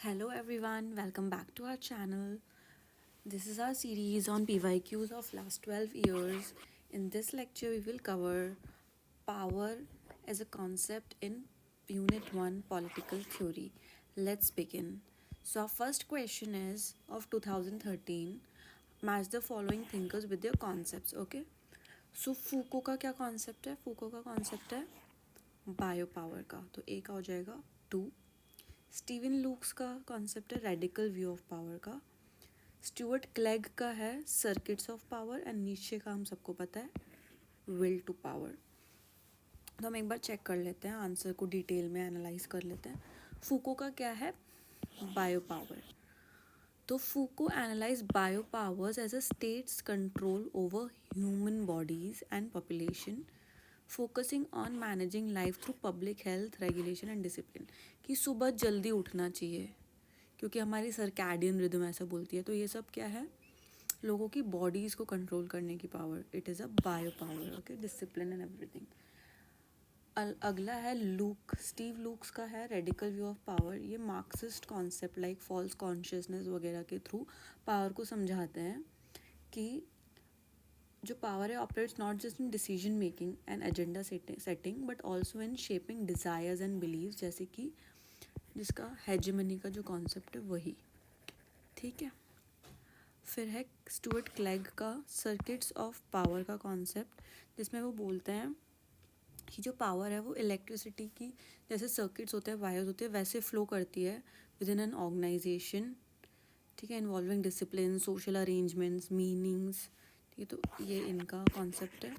Hello everyone, welcome back to our channel. This is our series on PYQs of last 12 years. In this lecture, we will cover power as a concept in Unit 1 Political Theory. Let's begin. So, our first question is of 2013. Match the following thinkers with their concepts, okay? So, फूको का क्या concept है? फूको का concept है bio power का, तो ए का हो जाएगा 2। स्टीवन लूक्स का कॉन्सेप्ट है रेडिकल व्यू ऑफ पावर का। स्टुअर्ट क्लेग का है सर्किट्स ऑफ पावर एंड नीचे का हम सबको पता है विल टू पावर। तो हम एक बार चेक कर लेते हैं, आंसर को डिटेल में एनालाइज कर लेते हैं। फूको का क्या है? Bio power. तो Foucault analyse bio powers as a states control over human bodies and population, focusing on managing life through public health regulation and discipline. कि सुबह जल्दी उठना चाहिए क्योंकि हमारी सर्कैडियन रिदम ऐसा बोलती है। तो ये सब क्या है? लोगों की बॉडीज़ को कंट्रोल करने की power. It is a bio power, okay, discipline and everything. अगला है लूक, स्टीव लूक्स का है रेडिकल व्यू ऑफ पावर। ये Marxist concept like false consciousness वगैरह के थ्रू पावर को समझाते हैं कि जो पावर है operates not just in decision making and agenda setting but also in shaping desires and beliefs, जैसे कि जिसका हेजेमनी का जो कॉन्सेप्ट है वही। ठीक है। फिर है स्टुअर्ट क्लेग का सर्किट्स ऑफ पावर का कॉन्सेप्ट, जिसमें वो बोलते हैं कि जो पावर है वो इलेक्ट्रिसिटी की जैसे सर्किट्स होते हैं, वायर्स होते हैं, वैसे फ्लो करती है विद इन एन ऑर्गेनाइजेशन। ठीक है, involving discipline, social arrangements, meanings. ठीक है, तो ये इनका कॉन्सेप्ट है।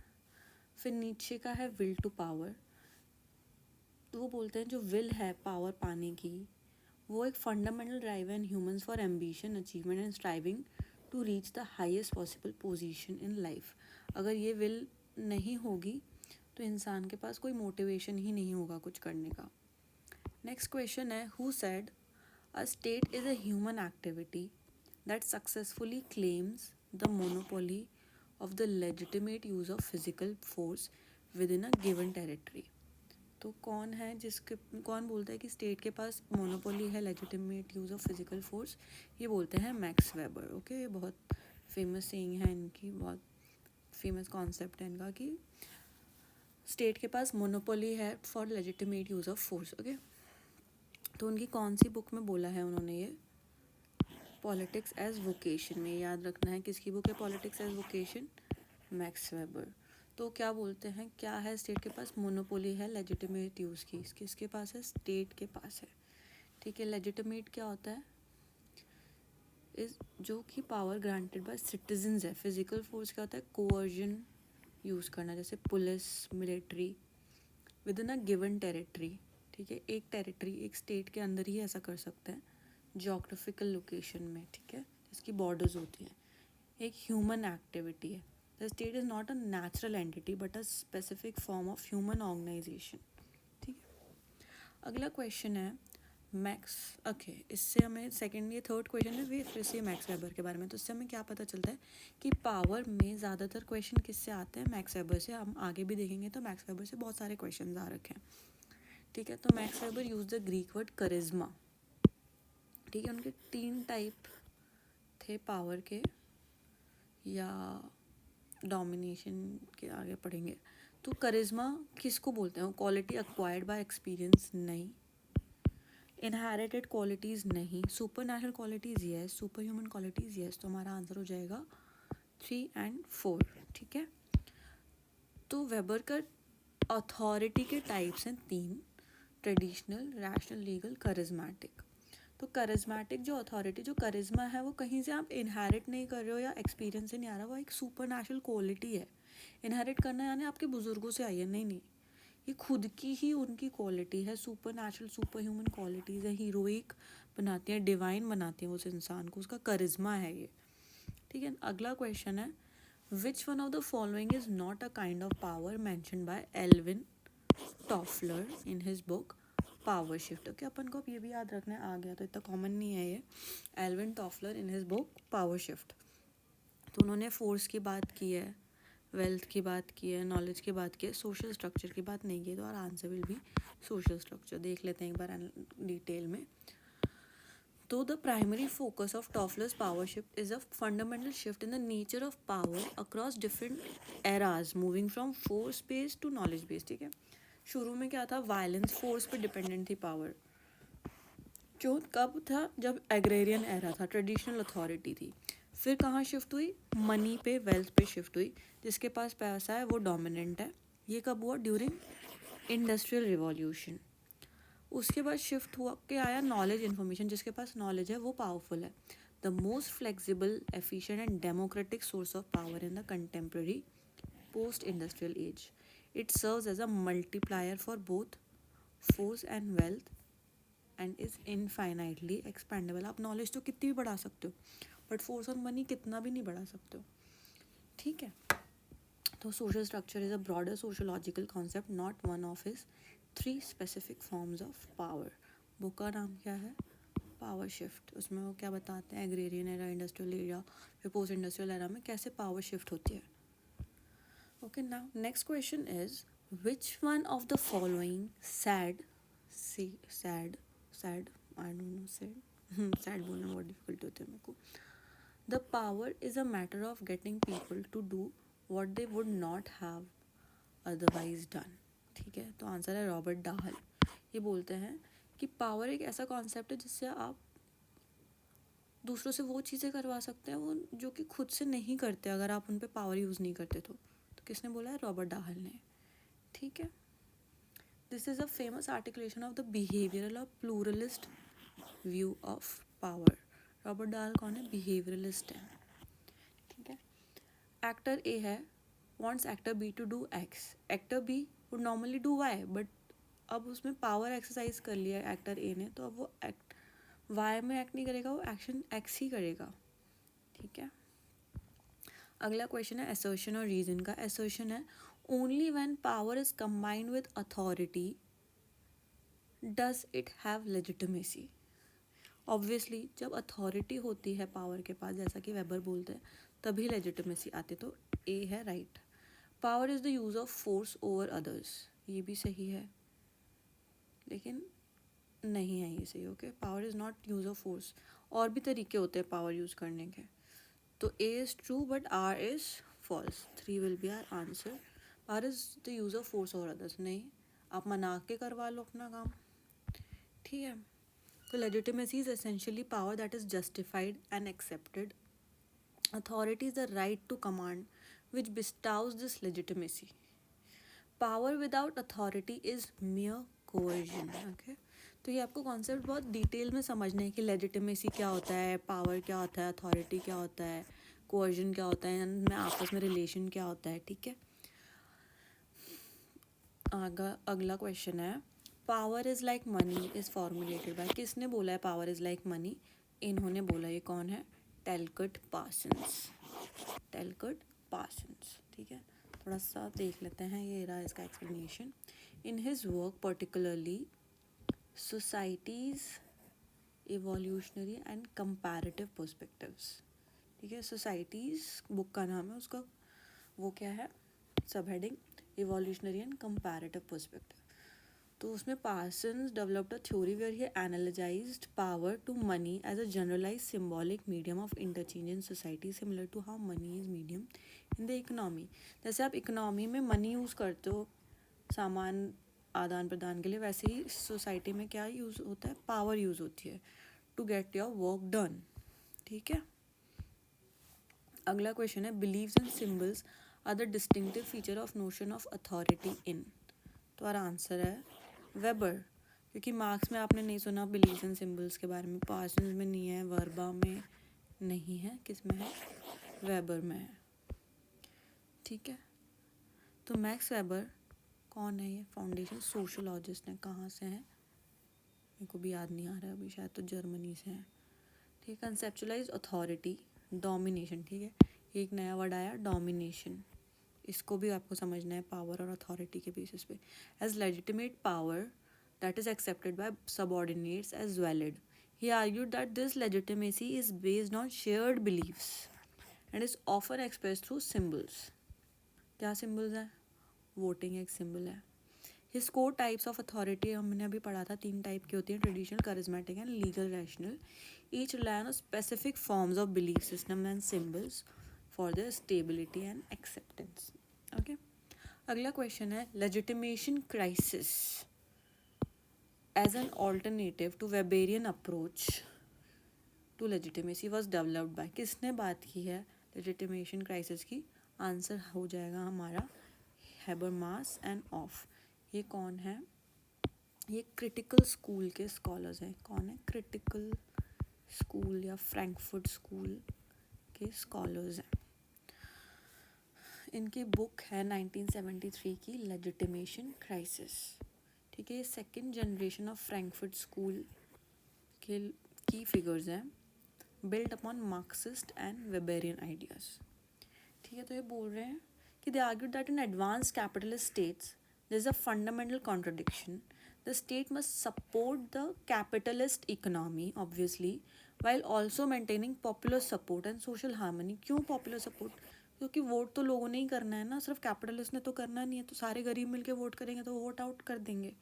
फिर नीचे का है विल टू पावर। तो वो बोलते हैं जो विल है पावर पाने की, वो एक fundamental drive in humans for ambition, achievement and striving to reach the highest possible position in life. अगर ये विल नहीं होगी तो इंसान के पास कोई मोटिवेशन ही नहीं होगा कुछ करने का। नेक्स्ट क्वेश्चन है who said a state is a human activity that successfully claims the monopoly of the legitimate use of physical force with in a given territory. तो कौन है जिसके, कौन बोलता है कि स्टेट के पास मोनोपोली है legitimate use of physical force? ये बोलते हैं मैक्स वेबर। ओके, ये बहुत फेमस सेइंग है इनकी, बहुत फेमस कॉन्सेप्ट है इनका कि स्टेट के पास मोनोपोली है for legitimate use of force. Okay, तो उनकी कौन सी बुक में बोला है उन्होंने ये? पॉलिटिक्स एज वोकेशन में। याद रखना है किसकी बुक है politics as vocation? Max Weber. तो क्या बोलते हैं, क्या है स्टेट के पास? मोनोपोली है लेजिटिमेट यूज़ की। किसके पास है? स्टेट के पास है। ठीक है, लेजिटिमेट क्या होता है? इस जो कि पावर ग्रांटेड बाय सिटीजन्स है। फिजिकल फोर्स क्या होता है? कोअर्जन यूज़ करना, जैसे police, military with in a given territory. ठीक है, एक टेरिटरी, एक स्टेट के अंदर ही ऐसा कर सकते हैं, जोग्राफिकल लोकेशन में। ठीक है, जिसकी बॉर्डर्स होती हैं। एक ह्यूमन एक्टिविटी है। The state is not a natural entity but a specific form of human organisation. ठीक है। अगला क्वेश्चन है मैक्स, ओके, इससे हमें सेकंड, ये थर्ड क्वेश्चन है फिर से मैक्स वेबर के बारे में। तो इससे हमें क्या पता चलता है कि पावर में ज़्यादातर क्वेश्चन किससे आते हैं? मैक्स वेबर से। हम आगे भी देखेंगे तो मैक्स वेबर से बहुत सारे क्वेश्चन आ रखे हैं। ठीक है, तो Max Weber use the Greek word charisma. ठीक है, उनके 3 टाइप थे पावर के, या डोमिनेशन के आगे पढ़ेंगे। तो करिज्मा किसको बोलते हैं? Quality acquired by experience? नहीं। Inherited qualities? नहीं। Supernatural qualities? Yes. Superhuman qualities? Yes. तो हमारा आंसर हो जाएगा 3 एंड 4। ठीक है, तो वेबर का अथॉरिटी के टाइप्स हैं 3: ट्रेडिशनल, रैशनल, लीगल, करिज्मेटिक। तो करिज्मेटिक जो अथॉरिटी, जो करिज्मा है, वो कहीं से आप इनहेरिट नहीं कर रहे हो या एक्सपीरियंस से नहीं आ रहा, वो एक सुपर नेचुरल क्वालिटी है। इनहेरिट करना यानी आपके बुजुर्गों से आई है, नहीं नहीं, ये खुद की ही उनकी क्वालिटी है। Super natural, super human qualities है, हीरोइक बनाती हैं, डिवाइन बनाती हैं उस इंसान को, उसका करिज्मा है ये। ठीक है, अगला क्वेश्चन है which one of the following is not a kind of power mention by Alvin Toffler in his book Power Shift. Okay, अपन को अब ये भी याद रखना है, आ गया तो इतना कॉमन नहीं है ये। Alvin Toffler in his book Power Shift, तो उन्होंने फोर्स की बात की है, वेल्थ की बात की है, नॉलेज की बात की है, सोशल स्ट्रक्चर की बात नहीं की है। तो और आंसर विल भी सोशल स्ट्रक्चर। देख लेते हैं एक बार डिटेल में। Though the primary focus of Toffler's power shift is a fundamental shift in the nature of power across different eras, moving from force based to knowledge based. ठीक है, शुरू में क्या था, वायलेंस फोर्स पे डिपेंडेंट थी power. जो कब था, जब एग्रेरियन एरा था, ट्रेडिशनल अथॉरिटी थी। फिर कहाँ शिफ्ट हुई, मनी पे, वेल्थ पे शिफ्ट हुई। जिसके पास पैसा है वो डोमिनेंट है। ये कब हुआ, ड्यूरिंग इंडस्ट्रियल रिवॉल्यूशन। उसके बाद शिफ्ट हुआ के आया नॉलेज इन्फॉर्मेशन, जिसके पास नॉलेज है वो पावरफुल है। The most flexible, efficient and democratic source of power in the contemporary post industrial age. It serves as a multiplier for both force and wealth and is infinitely expendable. आप knowledge तो कितनी भी बढ़ा सकते हो, but force और money कितना भी नहीं बढ़ा सकते हो। ठीक है, तो social structure is a broader sociological concept, not one of its three specific forms of power. Book का नाम क्या है, पावर शिफ्ट। उसमें वो क्या बताते हैं, एग्रेरियन एरा, इंडस्ट्रियल एरा, फिर पोस्ट इंडस्ट्रियल एरा में कैसे पावर शिफ्ट होती है। Okay, now next question is which one of the following said said I don't know said बोलना बहुत डिफिकल्ट होता है मेरे को। The power is a matter of getting people to do what they would not have otherwise done। ठीक है, तो answer है रॉबर्ट डाहल। ये बोलते हैं कि पावर एक ऐसा कॉन्सेप्ट है जिससे आप दूसरों से वो चीज़ें करवा सकते हैं वो जो कि खुद से नहीं करते अगर आप उन पे पावर यूज़ नहीं करते। तो किसने बोला है, रॉबर्ट डाहल ने। ठीक है, this is a famous articulation of the behavioural और pluralist view of power. Robert Dahl कौन है, बिहेवियरलिस्ट है। ठीक है, एक्टर ए है, wants actor B to do X, actor B would normally do Y, but अब उसमें पावर एक्सरसाइज कर लिया एक्टर ए ने, तो अब वो एक्ट वाई में एक्ट नहीं करेगा, वो एक्शन एक्स ही करेगा। ठीक है, अगला क्वेश्चन है असर्शन और रीजन का। असर्शन है only when power is combined with authority does it have legitimacy. Obviously जब अथॉरिटी होती है पावर के पास, जैसा कि वेबर बोलते हैं, तभी लेजिटिमेसी आती। तो ए है right. Power is the use of force over others, ये भी सही है, लेकिन नहीं है ये सही। Okay, power is not use of force, और भी तरीके होते हैं पावर यूज़ करने के। तो A is true but R is false. 3 will be R answer. Power is the use of force over others, नहीं, आप मना के करवा लो अपना काम। ठीक है, तो legitimacy is essentially power that is justified and accepted. Authority is the right to command which bestows this legitimacy. Power without authority is mere coercion. Okay? तो ये आपको कॉन्सेप्ट बहुत डिटेल में समझना है कि लेजिटिमेसी क्या होता है, पावर क्या होता है, अथॉरिटी क्या होता है, कोर्जन क्या होता है, में आपस में रिलेशन क्या होता है। ठीक है, अगला क्वेश्चन है power is like money is formulated bye. किसने बोला है पावर इज़ लाइक मनी, इन्होंने बोला। ये कौन है, टेलकट पार्सन्स। टेलकट पार्सन्स। ठीक है, थोड़ा सा देख लेते हैं, ये रहा इसका explanation. In his work particularly societies evolutionary and comparative perspectives. ठीक है, सोसाइटीज़ बुक का नाम है, उसका वो क्या है, subheading evolutionary and comparative perspective. तो उसमें Parsons developed a theory where he analysed power to money as a generalise symbolic medium of interchange in society similar to how money is medium in the economy. जैसे आप economy में money use करते हो सामान आदान प्रदान के लिए, वैसे ही सोसाइटी में क्या यूज़ होता है, पावर यूज़ होती है to get your work done. ठीक है, अगला क्वेश्चन है beliefs and symbols are the distinctive feature of notion of authority in. तो हमारा आंसर है वेबर, क्योंकि मार्क्स में आपने नहीं सुना बिलीव्स एंड सिम्बल्स के बारे में, पार्सन्स में नहीं है, वर्बा में नहीं है, किस में है, वेबर में है। ठीक है, तो मैक्स वेबर कौन है, ये फाउंडेशन सोशोलॉजिस्ट हैं। कहाँ से हैं मेरे को भी याद नहीं आ रहा है अभी, शायद तो जर्मनी से हैं। ठीक है, कंसेप्चुलाइज अथॉरिटी डोमिनेशन। ठीक है, एक नया वर्ड आया डोमिनेशन, इसको भी आपको समझना है पावर और अथॉरिटी के बेसिस पे। As legitimate power that is accepted by subordinates as valid. He argued that this legitimacy is based on shared beliefs and is often express through symbols. क्या सिम्बल्स हैं, वोटिंग एक symbol है, his core types of authority हमने अभी पढ़ा था, 3 type की होती हैं, traditional, charismatic and legal rational. Each rely on specific forms of belief system and symbols for their stability and acceptance. Okay, अगला क्वेश्चन है legitimation crisis as an alternative to Weberian approach to legitimacy was developed by, किसने बात की है legitimation crisis की? Answer हो जाएगा हमारा हैबरमास एंड ऑफ। ये कौन है? ये क्रिटिकल स्कूल के स्कॉलर्स हैं। कौन है? क्रिटिकल स्कूल या फ्रैंकफर्ट स्कूल के स्कॉलर्स हैं। इनकी बुक है 1973 की लेजिटिमेशन क्राइसिस। ठीक है, ये second generation of Frankfurt school के की फिगर्स हैं, built upon Marxist and Weberian ideas. ठीक है, तो ये बोल रहे हैं कि they argued that in advance capitalist states there is a fundamental contradiction. The state must support the capitalist economy obviously while also maintaining popular support and social harmony। क्यों popular support? क्योंकि वोट तो लोगों ने ही करना है ना, सिर्फ capitalist ने तो करना नहीं है, तो सारे गरीब मिलके वोट करेंगे तो वोट आउट कर देंगे।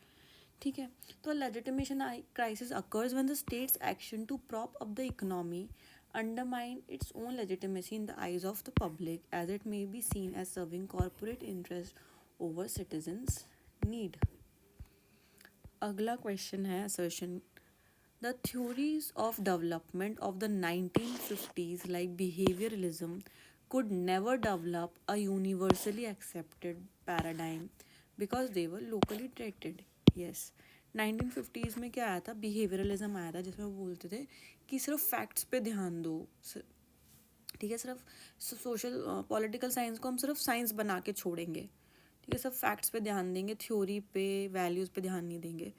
ठीक है, तो legitimation crisis occurs when the state's action to prop up the economy undermine its own legitimacy in the eyes of the public, as it may be seen as serving corporate interest over citizens' need। अगला question है assertion, the theories of development of the 1950s like behavioralism could never develop a universally accepted paradigm because they were locally treated। yes, 1950s में क्या आया था? Behaviourism आया था, जिसमें वो बोलते थे कि सिर्फ फैक्ट्स पे ध्यान दो। ठीक है, सिर्फ सोशल पॉलिटिकल साइंस को हम सिर्फ साइंस बना के छोड़ेंगे। ठीक है, सब फैक्ट्स पे ध्यान देंगे, थ्योरी पे, वैल्यूज़ पे ध्यान नहीं देंगे।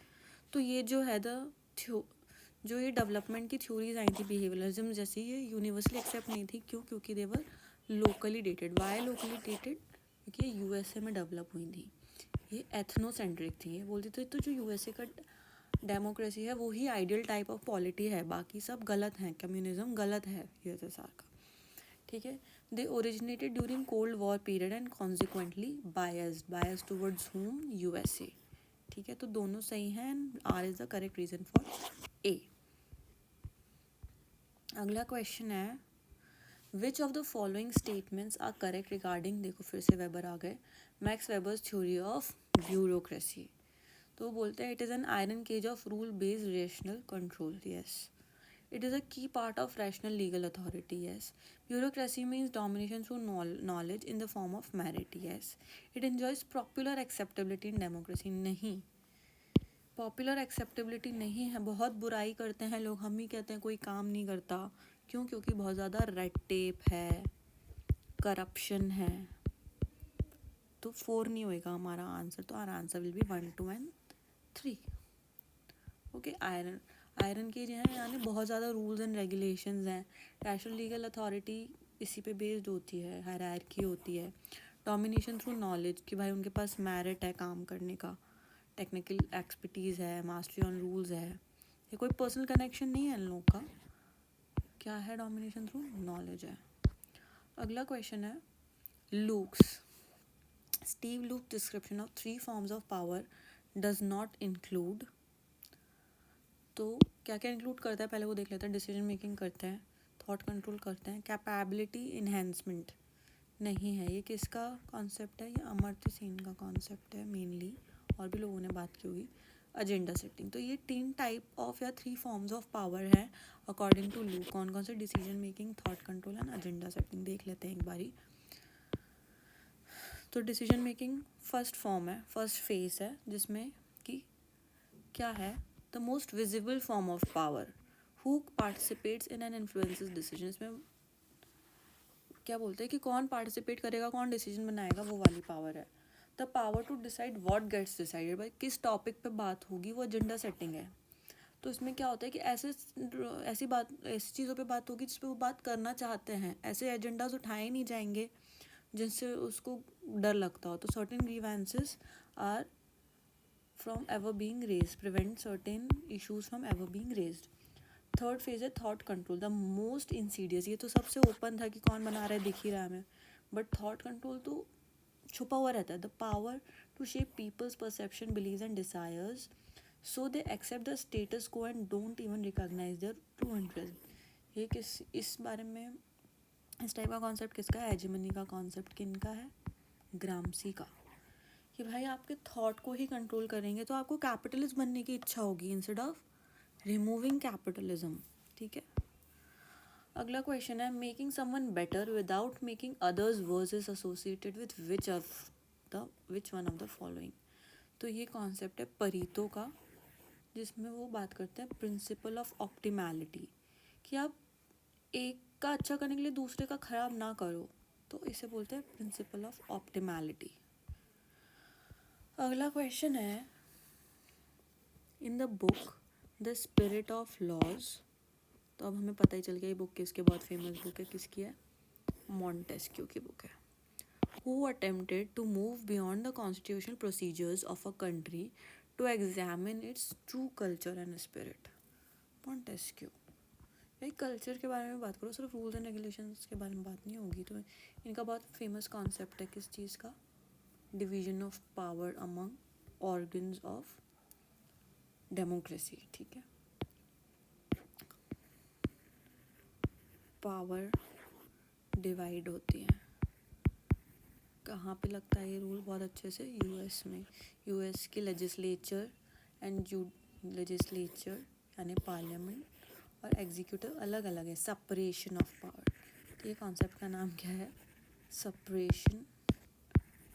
तो ये जो है जो ये डेवलपमेंट की थ्योरीज आई थी बिहेवियरलिज्म जैसी, ये यूनिवर्सली एक्सेप्ट नहीं थी। क्यों? क्योंकि they were locally dated. Why locally dated? क्योंकि ये यूएसए में डेवलप हुई थी, ये एथनोसेंट्रिक थी। ये बोलती थी तो जो यूएसए का डेमोक्रेसी है वो ही आइडियल टाइप ऑफ पॉलिटी है, बाकी सब गलत हैं, कम्युनिज्म गलत है यूएसएसआर का। ठीक है, they originated during cold war period and consequently biased towards home USA. ठीक है, तो दोनों सही हैं and R is the correct reason for A. अगला क्वेश्चन है which of the following statements are correct regarding, देखो फिर से वेबर आ गए, Max Weber's theory of bureaucracy. तो वो बोलते हैं it is an iron cage of rule based rational control. Yes, it is a key part of rational legal authority। yes, bureaucracy means domination through knowledge in the form of merit। yes, it enjoys popular acceptability in democracy। नहीं, popular acceptability नहीं है, बहुत बुराई करते हैं लोग, हम ही कहते हैं कोई काम नहीं करता। क्यों? क्योंकि बहुत ज़्यादा रेड टेप है, करप्शन है। तो 4 नहीं होएगा हमारा आंसर, तो हमारा answer will be 1, 2 and 3। Okay, iron के जो है यानी बहुत ज़्यादा रूल्स एंड रेगुलेशंस हैं। रैशनल लीगल अथॉरिटी इसी पे बेस्ड होती है, हायरार्की होती है। डोमिनेशन थ्रू नॉलेज, कि भाई उनके पास मेरिट है काम करने का, टेक्निकल एक्सपर्टीज़ है, मास्टरी ऑन रूल्स है। ये कोई पर्सनल कनेक्शन नहीं है इन लोगों का। क्या है? डोमिनेशन थ्रू नॉलेज है। अगला क्वेश्चन है Luke's, Steve look description of 3 forms of power does not include. तो क्या क्या इंक्लूड करता है पहले वो देख लेते हैं। डिसीजन मेकिंग करते हैं, थॉट कंट्रोल करते हैं, कैपेबिलिटी इन्हेंसमेंट नहीं है। ये किसका कॉन्सेप्ट है? ये अमर्त्य सेन का कॉन्सेप्ट है मेनली, और भी लोगों ने बात की होगी। एजेंडा सेटिंग, तो ये 3 टाइप ऑफ या 3 फॉर्म्स ऑफ पावर है अकॉर्डिंग टू लूक। कौन कौन से? Decision making, thought control and agenda setting. देख लेते हैं एक बारी। तो डिसीजन मेकिंग फर्स्ट फॉर्म है, फर्स्ट फेज है, जिसमें कि क्या है? The most visible form of power who participates in and influences decision. इसमें क्या बोलते हैं कि कौन पार्टिसिपेट करेगा, कौन डिसीजन बनाएगा, वो वाली पावर है। The power to decide what gets decided, भाई किस टॉपिक पे बात होगी, वो एजेंडा सेटिंग है। तो इसमें क्या होता है कि ऐसी चीज़ों पे बात होगी जिस पे वो बात करना चाहते हैं। ऐसे एजेंडाज उठाए नहीं जाएंगे जिनसे उसको डर लगता हो। तो certain grievances are from ever being raised, prevent certain issues from ever being raised। Third phase है thought control, the most insidious. ये तो सबसे ओपन था कि कौन बना रहा है दिख ही रहा है हमें, बट थॉट कंट्रोल तो छुपा हुआ रहता है. The power to shape people's perception, beliefs and desires, so they accept the status quo and don't even recognise their true interest. ये किस इस बारे में इस टाइप का कॉन्सेप्ट किसका है? हेजिमनी का कॉन्सेप्ट किनका है? ग्रामसी का. कि भाई आपके थॉट को ही कंट्रोल करेंगे तो आपको कैपिटलिस्ट बनने की इच्छा होगी इंस्टेड ऑफ रिमूविंग कैपिटलिज्म. ठीक है. अगला क्वेश्चन है, making someone better without making others worse is associated with which one of the following. तो ये कॉन्सेप्ट है परीतो का, जिसमें वो बात करते हैं प्रिंसिपल ऑफ ऑप्टिमैलिटी, कि आप एक का अच्छा करने के लिए दूसरे का खराब ना करो. तो इसे बोलते हैं प्रिंसिपल ऑफ ऑप्टिमैलिटी. अगला क्वेश्चन है, in the book the spirit of laws. तो अब हमें पता ही चल गया ये बुक किसके बहुत फेमस बुक है. किसकी है? मॉन्टेस्क्यू की बुक है. Who attempted to move beyond the constitutional procedures of a country to examine its true culture and spirit. Montesquieu. भाई कल्चर के बारे में बात करो, सिर्फ रूल्स एंड रेगुलेशंस के बारे में बात नहीं होगी. तो इनका बहुत फेमस कॉन्सेप्ट है किस चीज़ का? Division of power among organs of democracy. ठीक है. पावर डिवाइड होती है. कहाँ पे लगता है ये रूल बहुत अच्छे से? यूएस में. यूएस की लेजिस्लेचर एंड लेजिस्लेचर यानी पार्लियामेंट और एग्जीक्यूटिव अलग अलग है. Separation of power. तो ये कॉन्सेप्ट का नाम क्या है? Separation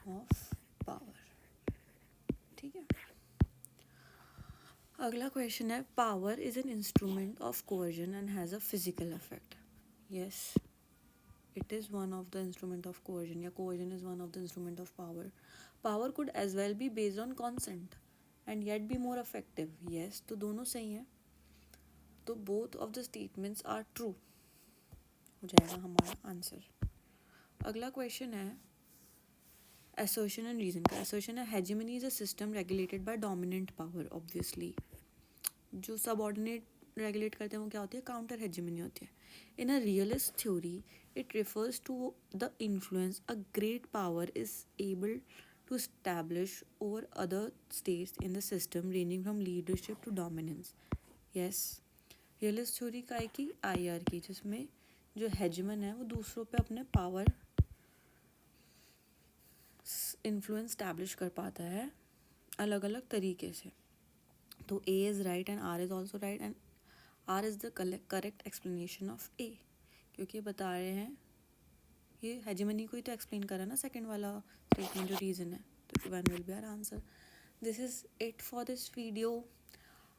of power. ठीक है. अगला क्वेश्चन है, power is an instrument of coercion and has a physical effect. Yes, it is one of the instrument of coercion. Yeah, coercion is one of the instrument of power. Power could as well be based on consent and yet be more effective. Yes, तो दोनों सही हैं. तो both of the statements are true हो जाएगा हमारा answer. अगला question है assertion and reason का. assertion है, hegemony is a system regulated by dominant power. obviously जो सबऑर्डिनेट रेगुलेट करते हैं वो क्या होती है? काउंटर हेजेमनी होती है. In a realist theory it refers to the influence a great power is able to establish over other states in the system ranging from leadership to dominance. Yes, realist theory का है कि IR की, जिसमें जो हेजमन है वो दूसरों पे अपने पावर इन्फ्लुएंस एस्टैब्लिश कर पाता है अलग अलग तरीके से. तो A is right and R is also right and R is the correct explanation of A, क्योंकि ये बता रहे हैं ये हेजेमनी को ही तो एक्सप्लेन करा ना सेकंड वाला स्टेटमेंट जो रीज़न है. तो one will be our answer. This is it for this video.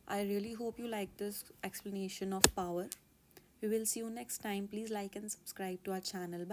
I really hope you like this explanation of power. We will see you next time. Please like and subscribe to our channel. Bye.